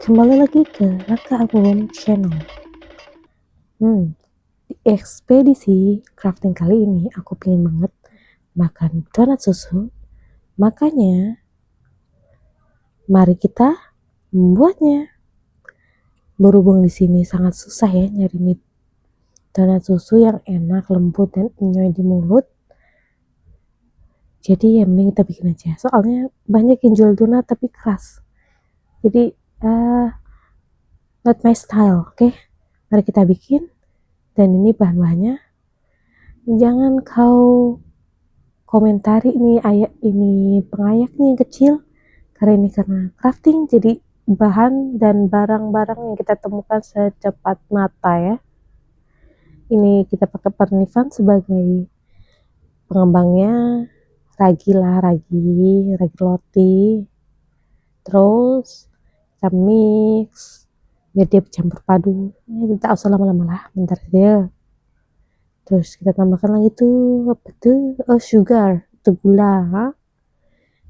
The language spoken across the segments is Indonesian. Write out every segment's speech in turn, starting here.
Kembali lagi ke Raka Agung Channel. Di ekspedisi crafting kali ini aku pengen banget makan donat susu. Makanya mari kita membuatnya. Berhubung di sini sangat susah ya nyari nih donat susu yang enak, lembut dan nyoy di mulut. Jadi ya mending kita bikin aja. Soalnya banyak yang jual donat tapi keras. Jadi not my style, oke? Mari kita bikin. Dan ini bahan-bahannya. Jangan kau komentari ini pengayaknya yang kecil karena crafting, jadi bahan dan barang-barang yang kita temukan secepat mata ya. Ini kita pakai Pernifan sebagai pengembangnya, ragi roti, terus kita mix biar dia bercampur padu. Tak usah lama-lama lah, bentar aja. Terus kita tambahkan lagi tuh apa tuh, sugar, itu gula.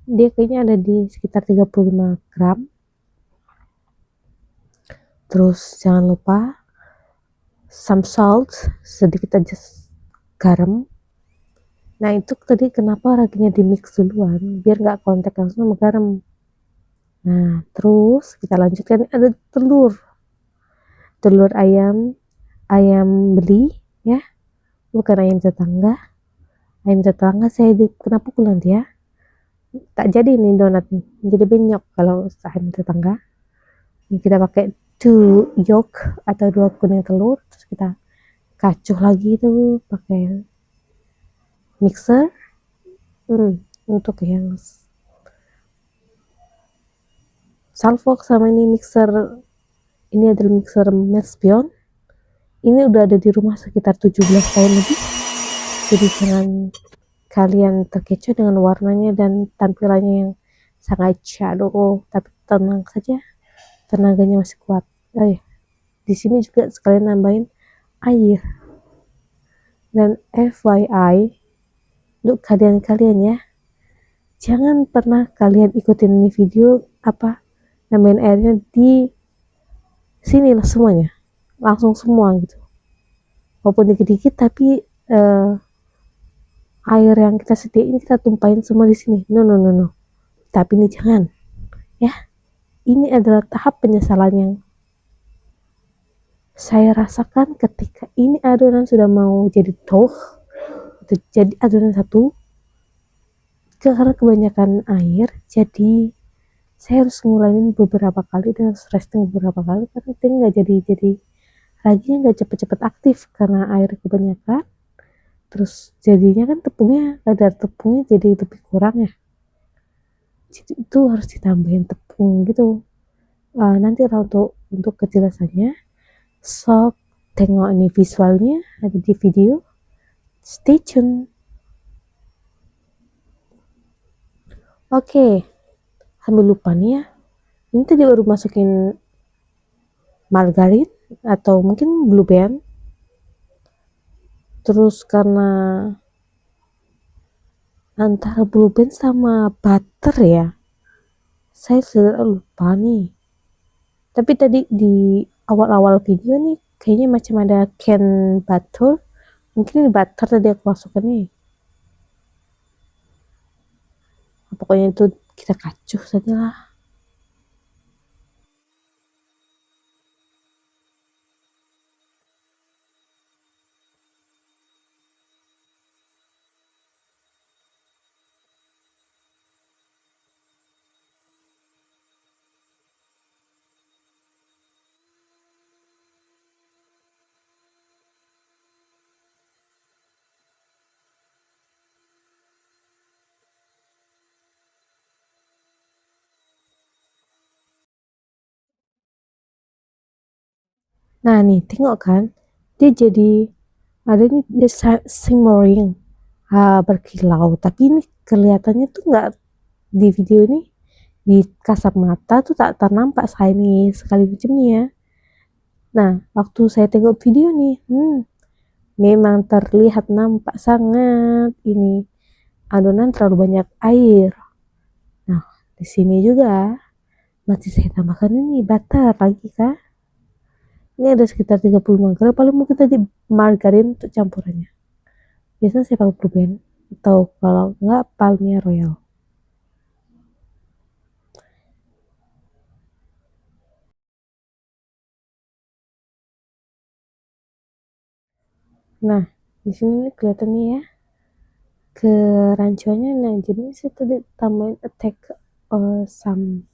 Dia kayaknya ada di sekitar 35 gram. Terus jangan lupa some salt, sedikit aja garam. Nah itu tadi kenapa raginya di mix duluan, biar nggak kontak langsung sama garam. Nah terus kita lanjutkan, ada telur ayam beli ya, bukan ayam tetangga saya kena pukul nanti ya, tak jadi nih donat jadi benyok kalau ayam tetangga. Ini kita pakai 2 yolk atau 2 kuning telur, terus kita kacuh lagi tuh pakai mixer. Untuk yang Salvox sama ini mixer, ini adalah mixer Mespion. Ini udah ada di rumah sekitar 17 tahun lebih, jadi jangan kalian terkecoh dengan warnanya dan tampilannya yang sangat shadow, tapi tenang saja, tenaganya masih kuat. Di sini juga sekalian nambahin air. Dan FYI untuk kalian ya, jangan pernah kalian ikutin ini video nambahin airnya di sini lah semuanya, langsung semua gitu, walaupun dikit-dikit tapi air yang kita sediain kita tumpahin semua di sini. No, tapi ini jangan ya. Ini adalah tahap penyesalan yang saya rasakan ketika ini adonan sudah mau jadi dough, jadi adonan satu, karena kebanyakan air, jadi saya harus ngulangin beberapa kali dan harus resting beberapa kali karena dia nggak jadi raginya nggak cepet-cepet aktif karena air kebanyakan. Terus jadinya kan kadar tepungnya jadi lebih kurang ya, jadi itu harus ditambahin tepung gitu. Nanti untuk kejelasannya sok tengok ini visualnya ada di video, stay tune. Oke, sambil lupa nih ya, ini tadi baru masukin margarin atau mungkin blue band. Terus karena antara blue band sama butter ya, saya sudah lupa nih. Tapi tadi di awal-awal video nih kayaknya macam ada can butter, mungkin ini butter tadi aku masukkan nih. Pokoknya itu kita kacuh saja lah. Nah nih tengok kan, dia jadi adanya dia simmering, berkilau, tapi ini kelihatannya tuh nggak, di video ini di kasat mata tuh tak ternampak shiny sekali macam ini ya. Nah waktu saya tengok video nih, memang terlihat nampak sangat ini adonan terlalu banyak air. Nah di sini juga Masih saya tambahkan ini butter lagi kah. Ini ada sekitar 35 gram, paling mungkin tadi margarin untuk campurannya. Biasanya saya pakai Blue Band atau kalau enggak Palmia Royal. Nah, di sini kelihatan nih ya kerancuannya. Nah, jadi saya tadi tambahin attack some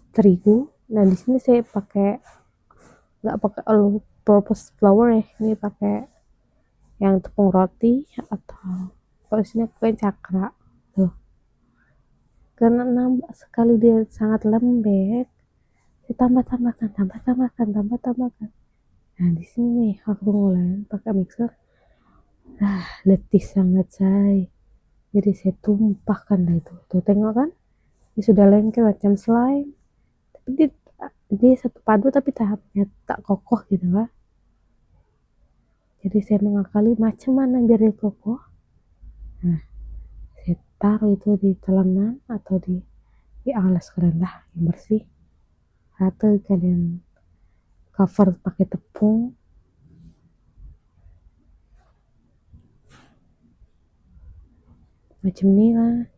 terigu. Nah, di sini saya pakai nggak pakai all purpose flour ya, ini pakai yang tepung roti atau kalau sini pakai cakra tuh, karena nambah sekali dia sangat lembek. Tambahkan. Nah, di sini nih aku mulai pakai mixer. Letih sangat say. Jadi saya tumpahkan dah itu. Tuh tengok kan? Ini sudah lengket macam slime. Tapi dia satu padu tapi tahapnya tak kokoh gitu kan. Jadi saya mengakali macam mana biar dia kokoh. Nah, saya taruh itu di telenan atau di alas kalian lah yang bersih. Atau kalian cover pakai tepung. Macam ini lah.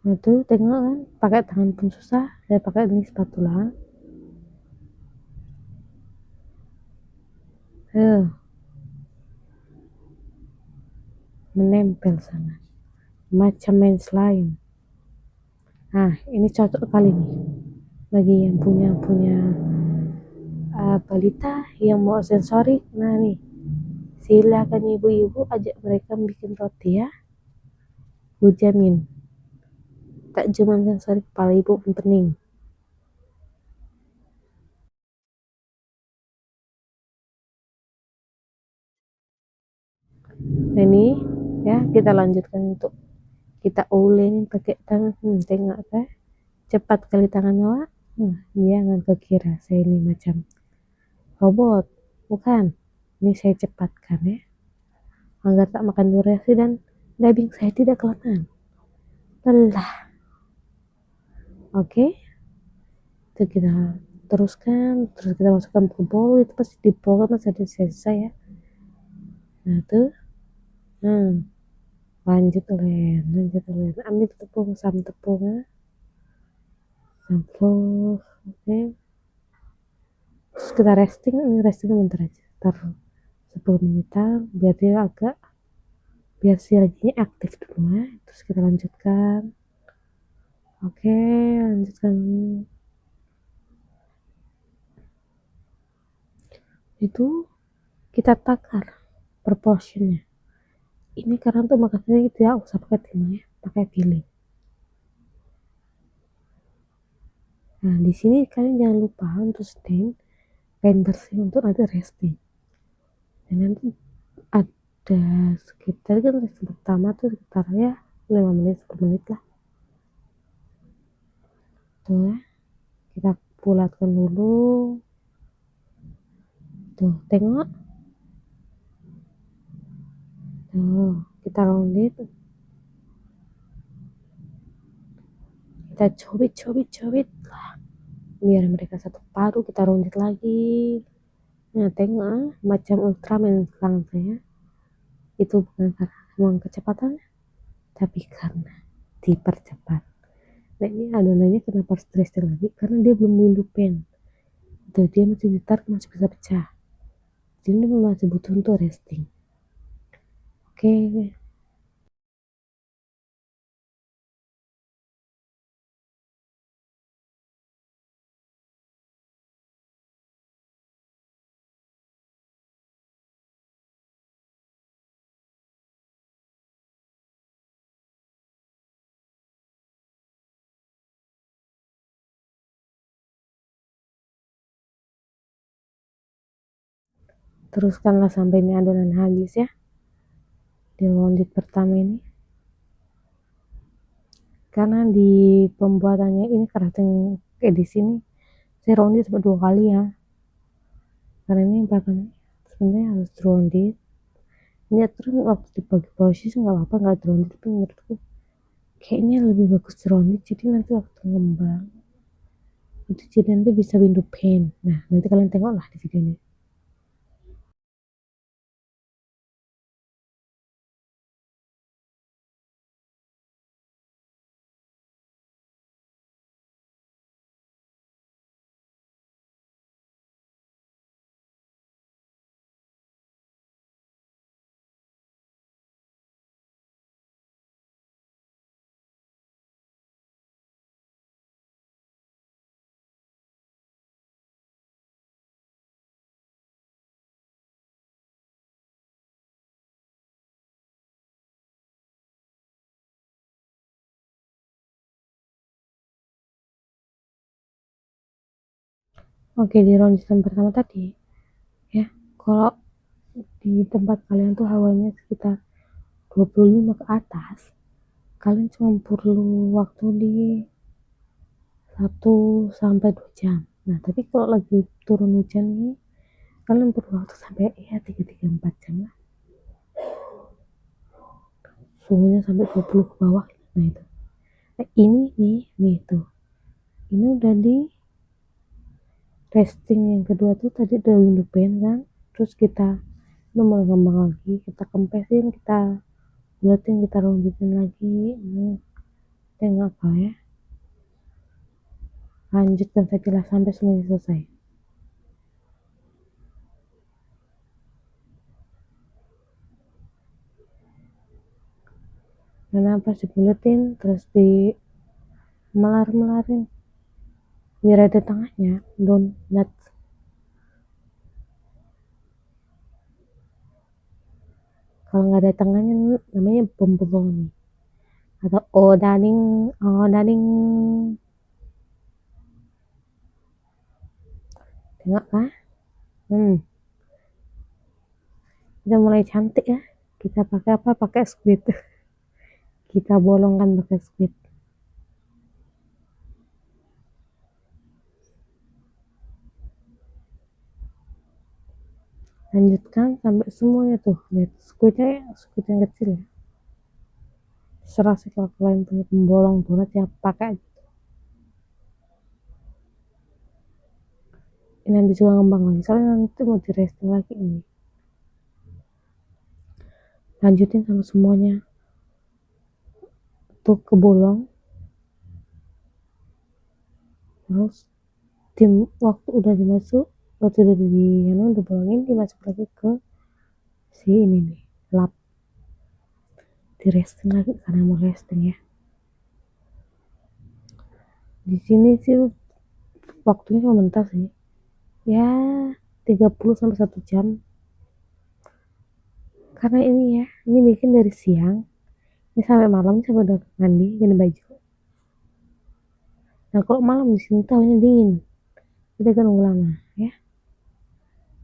Nah tuh tengok kan, pakai tangan pun susah. Saya pakai ini spatula. Menempel sana. Macam main slime. Nah, ini cocok kali nih bagi yang punya balita yang mau sensorik. Nah nih, silakan ibu-ibu ajak mereka bikin roti ya. Gue jamin, tak cuma sensorik, kepala ibu pun pening. Nah ini ya kita lanjutkan untuk kita ulin pakai tangan. Tengok kan, cepat kali tangan awak. Jangan kekira saya ini macam robot, bukan. Ini saya cepatkan ya, agar tak makan durasi dan daging saya tidak kelamaan. Lelah. Oke, itu kita teruskan, terus kita masukkan ke bowl. Itu pasti di bowl kan masih ada sisa ya. Nah tuh, lanjut ulen, ambil tepung, sam tepung ya, campur. Oke, terus kita resting. Ini resting bentar aja, taruh 10 menitan biar dia agak, biar si laginya aktif dulu ya. Terus kita lanjutkan. Oke, lanjutkan itu, kita takar proportionnya. Ini karena tuh makanya tidak usah pakai timah ya, pakai piling. Nah di sini kalian jangan lupa untuk stain kain bersih untuk nanti resting. Dan nanti ada sekitar kan resting pertama tuh sekitar ya 5 menit 10 menit lah. Tuh ya, kita bulatkan dulu. Tuh tengok, tuh kita rounded, kita cobit lah biar mereka satu padu. Kita rounded lagi. Nah tengok, macam Ultraman sekarang saya. Itu bukan karena memang kecepatannya, tapi karena dipercepat. Nah ini adonannya kenapa harus resting lagi, karena dia belum window pan. Tuh dia masih ditarik, masih bisa pecah. Jadi ini masih butuh untuk resting. Oke, teruskanlah sampai ini adonan habis ya, di rounded pertama ini. Karena di pembuatannya ini kerating kayak di sini saya rounded sampai 2 kali ya, karena ini bahkan sebenarnya harus rounded. Ini terus waktu dibagi posisi nggak apa-apa nggak rounded, tapi menurutku kayaknya lebih bagus rounded, jadi nanti waktu ngembang itu jadi nanti bisa window pane. Nah nanti kalian tengoklah di video ini. Oke, di lanjutan pertama tadi ya, kalau di tempat kalian tuh hawanya sekitar 25 ke atas, kalian cuma perlu waktu di 1 sampai 2 jam. Nah tapi kalau lagi turun hujan nih, kalian perlu waktu sampai ya 3-4 jam lah, suhunya sampai 20 ke bawah. Nah itu, ini nih tuh, ini udah di testing yang kedua tuh tadi udah window pane kan, terus kita udah mulai ngembang lagi, kita kempesin, kita buletin, kita rondokin lagi. Tengok apa ya, lanjutkan sajalah sampai semuanya selesai. Kenapa dibuletin terus di melar-melarin biar ada tengahnya, donat. Kalau nggak ada tengahnya namanya bomboloni atau odaning. Tengok kan, udah mulai cantik ya. Kita pakai apa, pakai squid. Kita bolongkan pakai squid. Lanjutkan sampai semuanya tuh, lihat squidnya ya, squid yang kecil ya. Serah sih kalau kalian punya pembolong donat ya pakai aja. Ini nanti juga ngembang lagi, soalnya nanti mau di resting lagi ini. Lanjutin sama semuanya tuh kebolong. Terus tim waktu udah dimasuk, waktu udah udah bolongin, dimasuk lagi ke si ini nih, lap, di resting lagi karena mau resting ya. Di sini sih waktunya sebentar sih ya, 30 sampai 1 jam, karena ini ya, ini bikin dari siang ini sampai malam, sampai udah mandi ganti baju. Nah kalau malam di sini tahunya dingin, kita kan nunggu lama ya.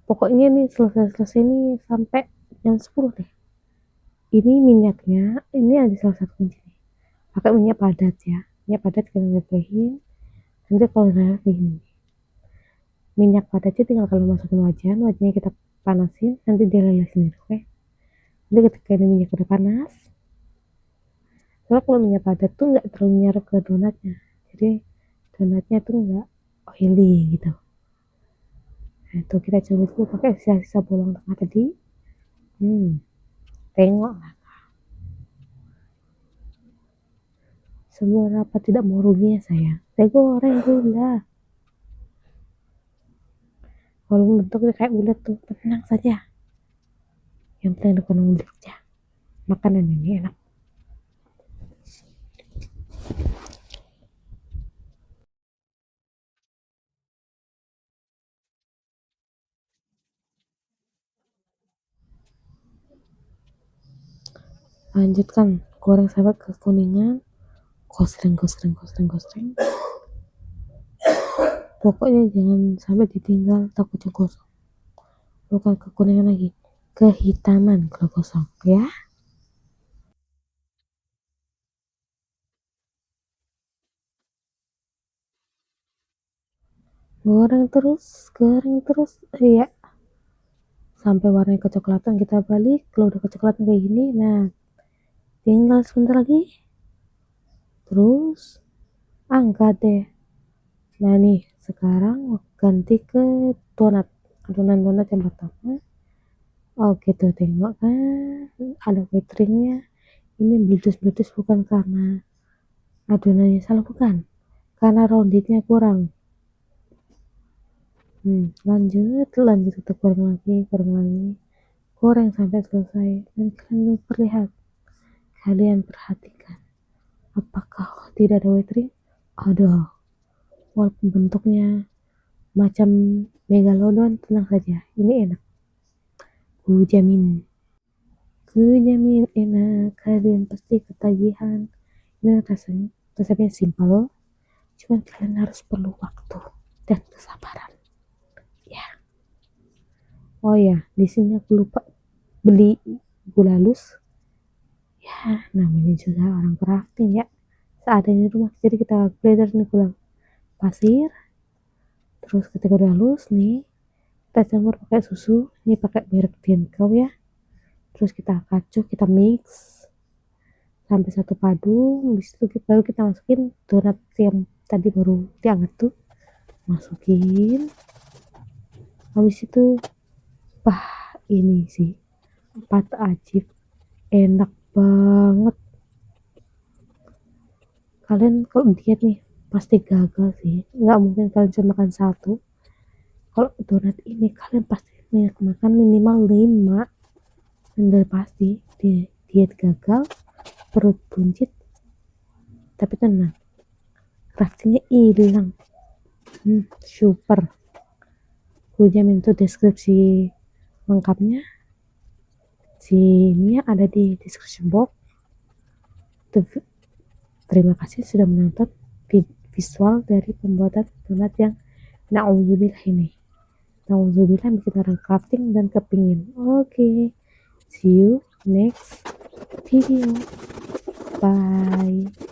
Pokoknya nih selesai ini sampai jam 10 deh. Ini minyaknya, ini ada salah satu kunci nih, pakai minyak padat ya. Minyak padat kalian lepehin, nanti kalau udah begini, minyak padatnya tinggal kalian masukin wajannya kita panasin, nanti dia leleh sendiri. Oke, nanti ketika ini minyak udah panas, soalnya kalau minyak padat tuh nggak terlalu nyerap ke donatnya, jadi donatnya tuh nggak oily gitu. Nah itu kita coba dulu pakai sisa-sisa bolong tengah tadi. Tengok lah, seberapa tidak mau ruginya saya goreng gula. Walaupun bentuknya kayak bulat tuh, tenang saja, yang penting bukan bulat aja, makanan ini enak. Lanjutkan goreng sampai kekuningan, kosreng. Pokoknya jangan sampai ditinggal, takutnya gosong. Bukan kekuningan lagi, kehitaman kalau gosong ya. Goreng terus ya, sampai warnanya kecoklatan. Kita balik, kalau udah kecoklatan kayak gini, nah tinggal sebentar lagi, terus angkat deh. Nah nih Sekarang ganti ke donat, adonan donat yang pertama. Oke tuh, tengok kan ada whipped creamnya. Ini meletus-meletus bukan karena adonannya salah, bukan, karena roundednya kurang. Lanjut kita goreng lagi, goreng sampai selesai. Dan kalian perhatikan, apakah tidak ada whipped cream? Ada, walaupun bentuknya macam megalodon, tenang saja, ini enak. Ku jamin enak, kalian pasti ketagihan. Ini resepnya simpel, cuman kalian harus perlu waktu dan kesabaran. Ya, oh ya, di sini aku lupa beli gula halus. Ya, namanya juga orang crafting ya, seadanya di rumah. Jadi kita blender nih gula pasir, terus ketika udah halus nih, kita campur pakai susu. Ini pakai merek Denko ya. Terus kita kacau, kita mix sampai satu padu. Habis itu baru kita masukin donat yang tadi baru diangkat tuh, masukin. Habis itu ini sih empat ajib, enak banget. Kalian kalau diet nih pasti gagal sih, nggak mungkin kalian cuma makan satu. Kalau donat ini kalian pasti makan minimal 5, dan udah pasti diet gagal, perut buncit. Tapi tenang, craftingnya hilang. Super. Gue jamin tuh deskripsi lengkapnya sini ada di description box. Terima kasih sudah menonton visual dari pembuatan donat yang na'udzubillah ini. Na'udzubillah bikin orang crafting dan kepingin. Oke, see you next video. Bye.